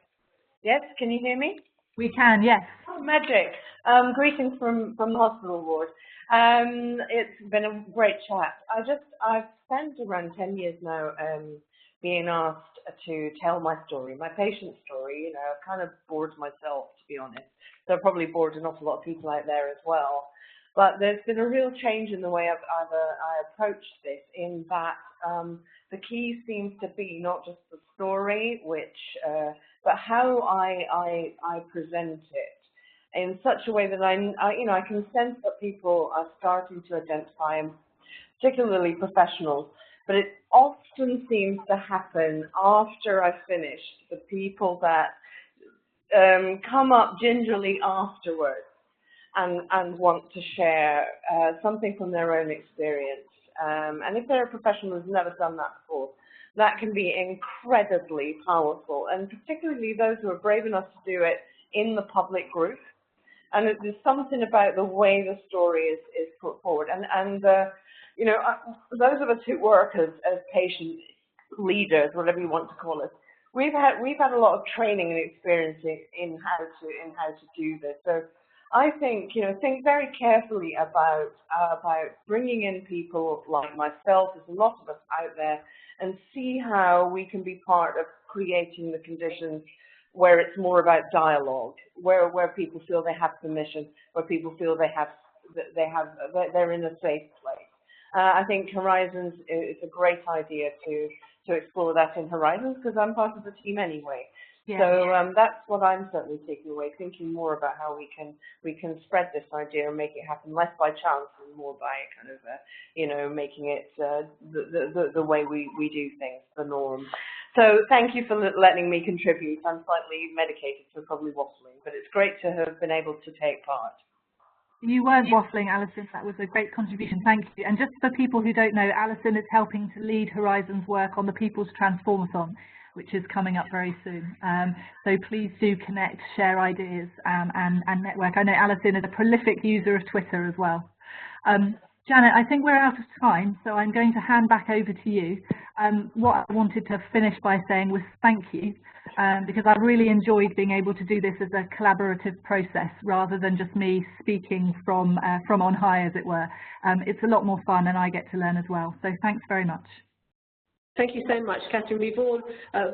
Yes, can you hear me? We can, yes. Oh, magic. Greetings from the hospital ward. It's been a great chat. I've spent around 10 years now being asked to tell my story, my patient's story. You know, I've kind of bored myself, to be honest. So I've probably bored an awful lot of people out there as well. But there's been a real change in the way I approached this, in that the key seems to be not just the story, but how I present it in such a way that I can sense that people are starting to identify, particularly professionals. But it often seems to happen after I've finished. The people that come up gingerly afterwards and want to share something from their own experience. And if they're a professional who's never done that before, that can be incredibly powerful, and particularly those who are brave enough to do it in the public group. And there's something about the way the story is put forward. And you know, those of us who work as patient leaders, whatever you want to call us, we've had a lot of training and experience in how to do this. So I think, you know, think very carefully about bringing in people like myself. There's a lot of us out there, and see how we can be part of creating the conditions where it's more about dialogue, where people feel they have permission, where people feel they're in a safe place. I think Horizons is a great idea to explore that in Horizons, because I'm part of the team anyway. Yeah. So that's what I'm certainly taking away, thinking more about how we can spread this idea and make it happen less by chance and more by kind of you know, making it the way we do things, the norm. So thank you for letting me contribute. I'm slightly medicated, so probably waffling, but it's great to have been able to take part. You weren't waffling, Alison. That was a great contribution. Thank you. And just for people who don't know, Alison is helping to lead Horizons work on the People's Transformathon, which is coming up very soon. So please do connect, share ideas, and network. I know Alison is a prolific user of Twitter as well. Janet, I think we're out of time, so I'm going to hand back over to you. What I wanted to finish by saying was thank you, because I really enjoyed being able to do this as a collaborative process rather than just me speaking from on high, as it were. It's a lot more fun, and I get to learn as well. So thanks very much. Thank you so much, Kathryn. We've all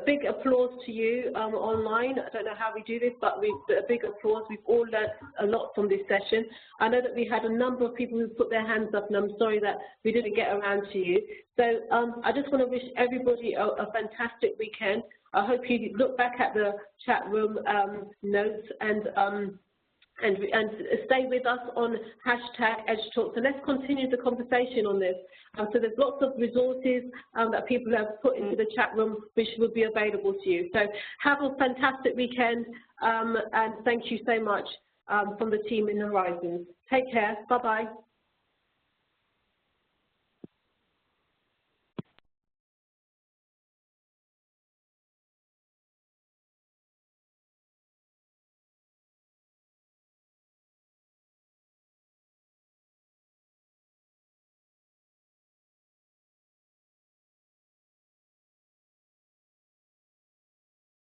big applause to you online. I don't know how we do this, but a big applause. We've all learned a lot from this session. I know that we had a number of people who put their hands up, and I'm sorry that we didn't get around to you. So I just want to wish everybody a fantastic weekend. I hope you look back at the chat room notes and and stay with us on #EdgeTalks, and let's continue the conversation on this. So there's lots of resources that people have put into the chat room which will be available to you. So have a fantastic weekend, and thank you so much from the team in Horizons. Take care. Bye-bye.